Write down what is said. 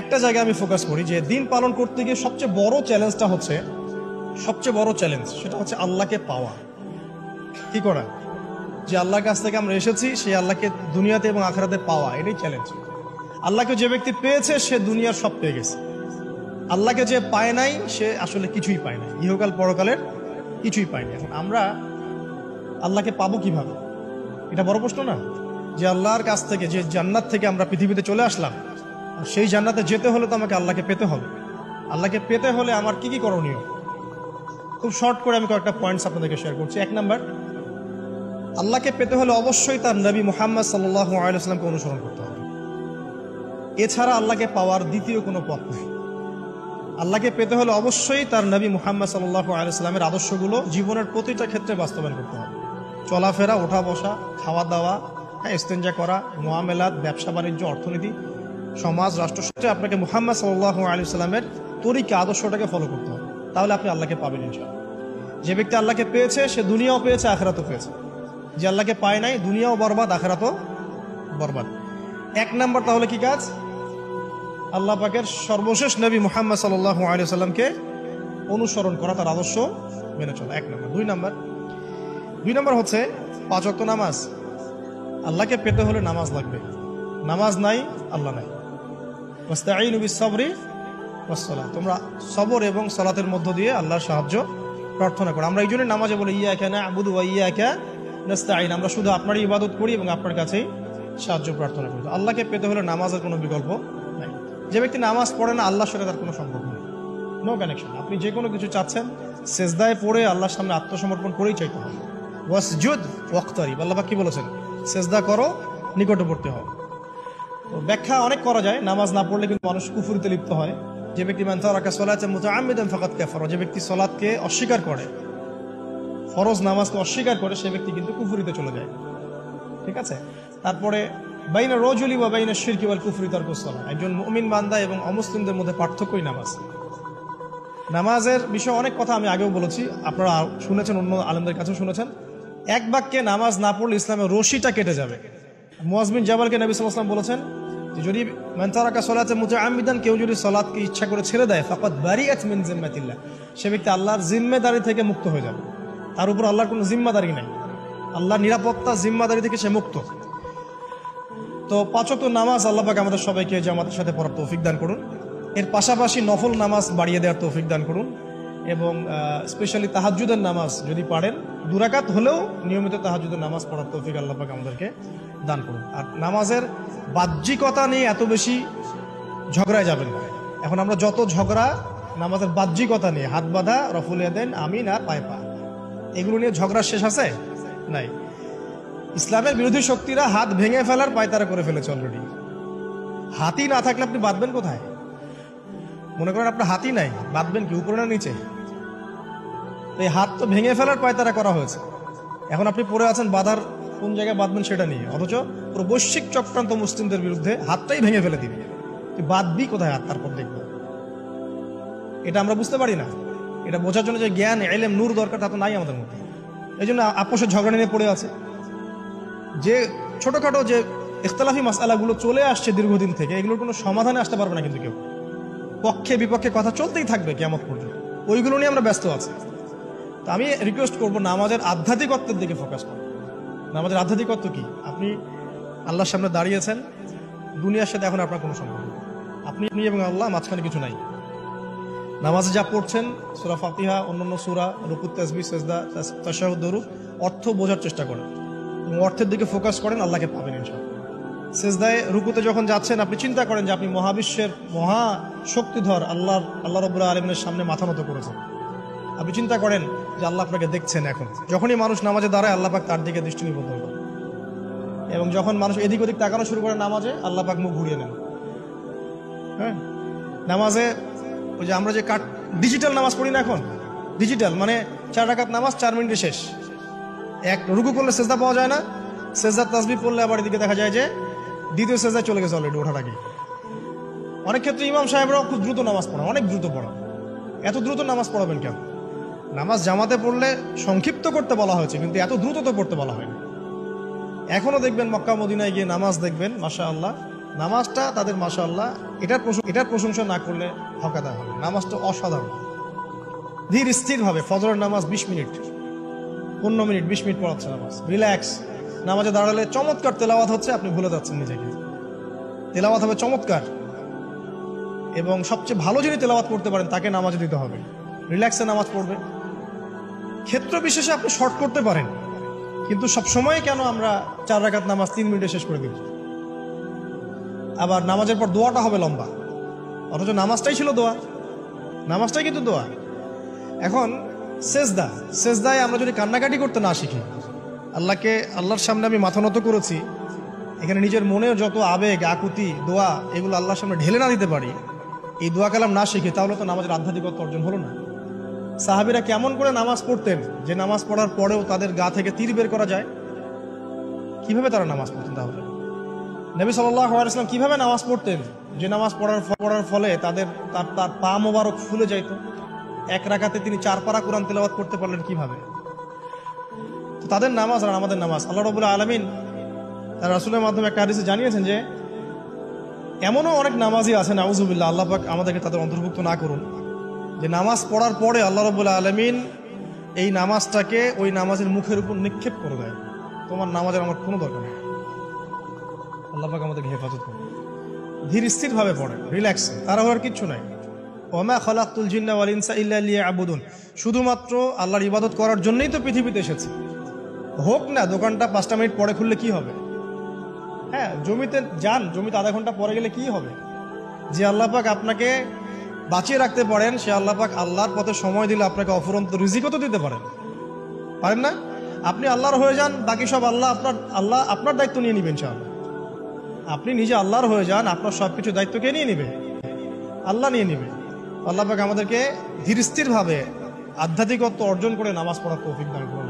একটা জায়গায় আমি ফোকাস করি যে দিন পালন করতে গিয়ে সবচেয়ে বড় চ্যালেঞ্জটা হচ্ছে, সেটা হচ্ছে আল্লাহকে পাওয়া। কি করা, যে আল্লাহর কাছ থেকে আমরা এসেছি সেই আল্লাহকে দুনিয়াতে এবং আখিরাতে পাওয়া, এটাই চ্যালেঞ্জ। আল্লাহকে যে ব্যক্তি পেয়েছে সে দুনিয়ার সব পেয়ে গেছে। আল্লাহকে যে পায় নাই সে আসলে কিছুই পায় নাই, ইহকাল পরকালের কিছুই পায়নি। এখন আমরা আল্লাহকে পাবো কিভাবে, এটা বড় প্রশ্ন না? যে আল্লাহর কাছ থেকে, যে জান্নাত থেকে আমরা পৃথিবীতে চলে আসলাম, সেই জান্নাতে যেতে হলে তো আমাকে আল্লাহকে পেতে হবে। আল্লাহকে পেতে হলে আমার কি কি করণীয়, খুব শর্ট করে আমি কয়েকটা পয়েন্টস আপনাদেরকে শেয়ার করছি। 1 নাম্বার, আল্লাহকে পেতে হলে অবশ্যই তার নবী মুহাম্মদ সাল্লাল্লাহু আলাইহি ওয়াসাল্লামকে অনুসরণ করতে হবে। এছাড়া আল্লাহকে পাওয়ার দ্বিতীয় কোনো পথ নেই। আল্লাহকে পেতে হলে অবশ্যই তার নবী মুহাম্মদ সাল্লাল্লাহু আলাইহি ওয়াসাল্লামের আদর্শগুলো জীবনের প্রতিটা ক্ষেত্রে বাস্তবায়ন করতে হবে। চলাফেরা, ওঠা বসা, খাওয়া দাওয়া, ইস্তেঞ্জা করা, মুআমালাত, ব্যবসা বাণিজ্য, অর্থনীতি, সমাজ, রাষ্ট্র, আপনাকে মুহাম্মদ সাল্লাল্লাহু আলাইহি ওয়াসাল্লামের তরিকা, আদর্শটাকে ফলো করতে হবে। তাহলে আপনি আল্লাহকে পাবেন ইনশাআল্লাহ। যে ব্যক্তি আল্লাহকে পেয়েছে সে দুনিয়াও পেয়েছে, আখিরাতও পেয়েছে। যে আল্লাহকে পায় নাই, দুনিয়াও বরবাদ, আখিরাতও বরবাদ। 1 নাম্বার তাহলে কি কাজ? আল্লাহ পাকের সর্বশেষ নবী মুহাম্মদ সাল্লাল্লাহু আলাইহি ওয়াসাল্লামকে অনুসরণ করা, তার আদর্শ মেনে চলা, 1 নাম্বার। 2 নাম্বার হচ্ছে 5 ওয়াক্ত নামাজ। আল্লাহকে পেতে হলে নামাজ লাগবে। নামাজ নাই, আল্লাহ নাই। ওয়াস্তাঈনু বিস-সাবরি ওয়াস-সালাহ, তোমরা সবর এবং সালাতের মধ্য দিয়ে আল্লাহর সাহায্য প্রার্থনা করো। আমরা এই জন্য নামাজে বলি ইয়াকা না'বুদু ওয়া ইয়াকা নাস্তাঈন, আমরা শুধু আপনারই ইবাদত করি এবং আপনার কাছেই সাহায্য প্রার্থনা করি। আল্লাহকে পেতে হলে নামাজের কোনো বিকল্প নাই। যে ব্যক্তি নামাজ পড়ে না, আল্লাহর সাথে তার কোনো সম্পর্ক নেই, নো কানেকশন। আপনি যে কোনো কিছু চাচ্ছেন, সেজদায় পড়ে আল্লাহর সামনে আত্মসমর্পণ করেই চাইতে হবে। ওয়াসজুদ ওয়াক্তারিব, আল্লাহ পাক কি বলেছেন? সেজদা করো, নিকটবর্তী হও। তো ব্যাখ্যা অনেক করা যায়। নামাজ না পড়লে কিন্তু মানুষ কুফরিতে লিপ্ত হয়। যে ব্যক্তি মান তারাকা সালাতান মুতাআম্মিদান ফাকাদ কাফারা, যে ব্যক্তি সালাতকে অস্বীকার করে, ফরজ নামাজকে অস্বীকার করে, সে ব্যক্তি কিন্তু কুফরিতে চলে যায়। ঠিক আছে? তারপরে বাইনা রাজুলি ওয়া বাইনা শিরকি ওয়াল কুফরি তারকুস সালাহ, একজন মুমিন বান্দা এবং অমুসলিমদের মধ্যে পার্থক্যই নামাজ। নামাজের বিষয়ে অনেক কথা আমি আগেও বলেছি, আপনারা শুনেছেন, অন্য আলেমদের কাছেও শুনেছেন। এক বাক্যে নামাজ না পড়লে ইসলামের রশিটা কেটে যাবে। মুআয বিন জাবালকে নবী সাল্লাল্লাহু আলাইহি ওয়াসাল্লাম বলেছেন যে যদি মান তারাকা সালাতান মুতাআম্মিদান, কেউ যদি সালাতকে ইচ্ছা করে ছেড়ে দেয়, ফাকাদ বারিআত মিন জিম্মাতিল্লাহ, সে ব্যক্তি আল্লাহর জিম্মেদারি থেকে মুক্ত হয়ে যাবে। তার উপর আল্লাহর কোনো জিম্মাদারি নাই, আল্লাহর নিরাপত্তা, জিম্মাদারি থেকে সে মুক্ত। তো 5 ওয়াক্ত নামাজ আল্লাহ পাক আমাদের সবাইকে জামাতের সাথে পড়ার তৌফিক দান করুন। এর পাশাপাশি নফল নামাজ বাড়িয়ে দেওয়ার তৌফিক দান করুন, এবং স্পেশালি তাহাজ্জুদের নামাজ যদি পারেন, 2 রাকাত হলেও নিয়মিত তাহাজ্জুদের নামাজ পড়ার তৌফিক আল্লাহ পাক আমাদেরকে দান করুন। আর নামাজের বাহ্যিকতা নিয়ে এত বেশি ঝগড়ায় যাবেন না। এখন আমরা যত ঝগড়া নামাজের বাহ্যিকতা নিয়ে, হাত বাঁধা, রফুল ইয়াদাইন, আমিন আর পায়ে পা, এগুলো নিয়ে ঝগড়ার শেষ আছে? নাই। ইসলামের বিরোধী শক্তিরা হাত ভেঙে ফেলার পায়তারা করে ফেলেছে অলরেডি। হাতই না থাকলে আপনি বাঁধবেন কোথায়? মনে করেন আপনার হাতই নাই, বাঁধবেন কি উপরে না নিচে? এই হাত তো ভেঙে ফেলার পায়তারা করা হয়েছে। এখন আপনি পড়ে আছেন বাঁধার কোন জায়গায় বাঁধবেন সেটা নিয়ে, অথচ পুরো বৈশ্বিক চক্রান্ত মুসলিমদের বিরুদ্ধে হাতটাই ভেঙে ফেলে দিবে। তুই বাঁধবি কোথায় হাত? তারপর দেখবো। এটা আমরা বুঝতে পারি না। এটা বোঝার জন্য যে জ্ঞান, ইলম, নূর দরকার, তা তো নাই আমাদের মধ্যে। এই জন্য আপোষের ঝগড়া নিয়ে পড়ে আছে। যে ছোটখাটো যে ইখতিলাফি মাসআলাগুলো চলে আসছে দীর্ঘদিন থেকে, এগুলোর কোনো সমাধানে আসতে পারবে না কিন্তু কেউ। পক্ষে বিপক্ষে কথা চলতেই থাকবে কিয়ামত পর্যন্ত, ওইগুলো নিয়ে আমরা ব্যস্ত আছি। তো আমি রিকোয়েস্ট করবো নামাজের আধ্যাত্মিকত্বের দিকে ফোকাস করুন। নামাজের আধ্যাত্মিকত্ব কি? আপনি আল্লাহর সামনে দাঁড়িয়েছেন, দুনিয়ার সাথে এখন আপনার কোনো সম্পর্ক নেই, আপনি এবং আল্লাহ, মাঝখানে কিছু নাই। নামাজে যা পড়ছেন, সূরা ফাতিহা, অন্যান্য সূরা, রুকু, তাসবিহ, সিজদা, তাশাহুদ, দরুদ, অর্থ বোঝার চেষ্টা করেন এবং অর্থের দিকে ফোকাস করেন, আল্লাহকে পাবেন ইনশাআল্লাহ। সিজদায়, রুকুতে যখন যাচ্ছেন, আপনি চিন্তা করেন যে আপনি মহাবিশ্বের মহা শক্তিধর আল্লাহ রাব্বুল আলামিনের সামনে মাথা নত করেছেন। আপনি চিন্তা করেন যে আল্লাহ আপনাকে দেখছেন। এখন যখনই মানুষ নামাজে দাঁড়ায়, আল্লাহ পাক তার দিকে দৃষ্টি নিবদ্ধ করেন, এবং যখন মানুষ এদিক ওদিক তাকানো শুরু করে নামাজে, আল্লাহ পাক মুখ ঘুরিয়ে নেন। হ্যাঁ, নামাজে ওই যে আমরা যে ডিজিটাল নামাজ পড়ি না, এখন ডিজিটাল মানে 4 রাকাত নামাজ 4 মিনিটে শেষ। এক রুকু করলে সেজদা পাওয়া যায় না, সেজদার তাসবিহ পড়লে আবার এদিকে দেখা যায় যে দ্বিতীয় সেজদায় চলে গেছে অলরেডি ওঠার আগে। অনেক ক্ষেত্রে ইমাম সাহেবরাও খুব দ্রুত নামাজ পড়ান, অনেক দ্রুত পড়ান। এত দ্রুত নামাজ পড়াবেন কেন? নামাজ জামাতে পড়লে সংক্ষিপ্ত করতে বলা হয়েছে, কিন্তু এত দ্রুত তো পড়তে বলা হয়নি। এখনো দেখবেন মক্কা মদিনায় গিয়ে নামাজ দেখবেন, মাশাআল্লাহ, নামাজটা তাদের মাশাআল্লাহ এটার প্রশংসা না করলে হকাদা হবে। নামাজটা অসাধারণ, ধীর স্থিরভাবে ফজরের নামাজ 20 মিনিট 15 মিনিট 20 মিনিট পড়াচ্ছে নামাজ, রিল্যাক্স। নামাজে দাঁড়ালে চমৎকার তেলাওয়াত হচ্ছে, আপনি ভুলে যাচ্ছেন নিজেকে। তেলাওয়াত হবে চমৎকার, এবং সবচেয়ে ভালো যিনি তেলাওয়াত করতে পারেন তাকে নামাজে দিতে হবে। রিল্যাক্সে নামাজ পড়বে। ক্ষেত্র বিশেষে আপনি শর্ট করতে পারেন, কিন্তু সবসময় কেন আমরা 4 রাকাত নামাজ 3 মিনিটে শেষ করে দিব? আবার নামাজের পর দোয়াটা হবে লম্বা, অথচ নামাজটাই ছিল দোয়া, নামাজটাই কিন্তু দোয়া। এখন সেজদায় আমরা যদি কান্নাকাটি করতে না শিখি, আল্লাহর সামনে আমি মাথা নত করেছি, এখানে নিজের মনের যত আবেগ আকুতি দোয়া এগুলো আল্লাহর সামনে ঢেলে না দিতে পারি, এই দোয়া কালাম না শিখি, তাহলে তো নামাজের আধ্যাত্মিকতা অর্জন হলো না। সাহাবীরা কেমন করে নামাজ পড়তেন যে নামাজ পড়ার পরেও তাদের গা থেকে তীর বের করা যায়? কিভাবে তারা নামাজ পড়তেন? তাহলে নবী সাল্লাল্লাহু আলাইহি ওয়াসাল্লাম কিভাবে নামাজ পড়তেন যে নামাজ পড়ার ফলে তার পা মোবারক ফুলে যাইত? 1 রাকাতে তিনি 4 পারা কোরআন তেলাওয়াত করতে পারলেন কিভাবে? তো তাদের নামাজ আর আমাদের নামাজ, আল্লাহ রাব্বুল আলামিন তার রাসূলের মাধ্যমে একটা হাদিসে জানিয়েছেন যে এমনও অনেক নামাজি আছে, নাউযুবিল্লাহ, আল্লাহ পাক আমাদেরকে তাদের অন্তর্ভুক্ত না করুন, যে নামাজ পড়ার পরে আল্লাহ রাব্বুল আলামিন এই নামাজটাকে ওই নামাজের মুখের উপর নিক্ষেপ করে দেয়, তোমার নামাজের আমার কোনো দরকার নেই। আল্লাহ পাক আমাদেরকে হেফাজত করুন। ধীর স্থির ভাবে পড়ে, রিল্যাক্স, তারা হওয়ার কিচ্ছু নাই। ওমা খালাকতুল জিন্না ওয়াল ইনসা ইল্লা লিয়াবুদুন, শুধুমাত্র আল্লাহর ইবাদত করার জন্যই তো পৃথিবীতে এসেছি। হোক না দোকানটা 5টা মিনিট পরে খুললে কি হবে? হ্যাঁ, জমিতে যান, জমিতে আধা ঘন্টা পরে গেলে কি হবে? যে আল্লাহ পাক আপনাকে বাঁচিয়ে রাখতে পারেন, সে আল্লাহ পাক আল্লাহর পথে সময় দিলে আপনাকে অফুরন্ত রিজিকও তো দিতে পারেন না? আপনি আল্লাহর হয়ে যান, বাকি সব আল্লাহ আপনার দায়িত্ব নিয়ে নিবেন। ইনশাআল্লাহ আপনি নিজে আল্লাহর হয়ে যান, আপনার সবকিছু দায়িত্ব কে নিয়ে নিবে? আল্লাহ নিয়ে নিবে। আল্লাহ পাক আমাদেরকে ধীর স্থির ভাবে আধ্যাত্মিকত্ব অর্জন করে নামাজ পড়ার তৌফিক দান করুন।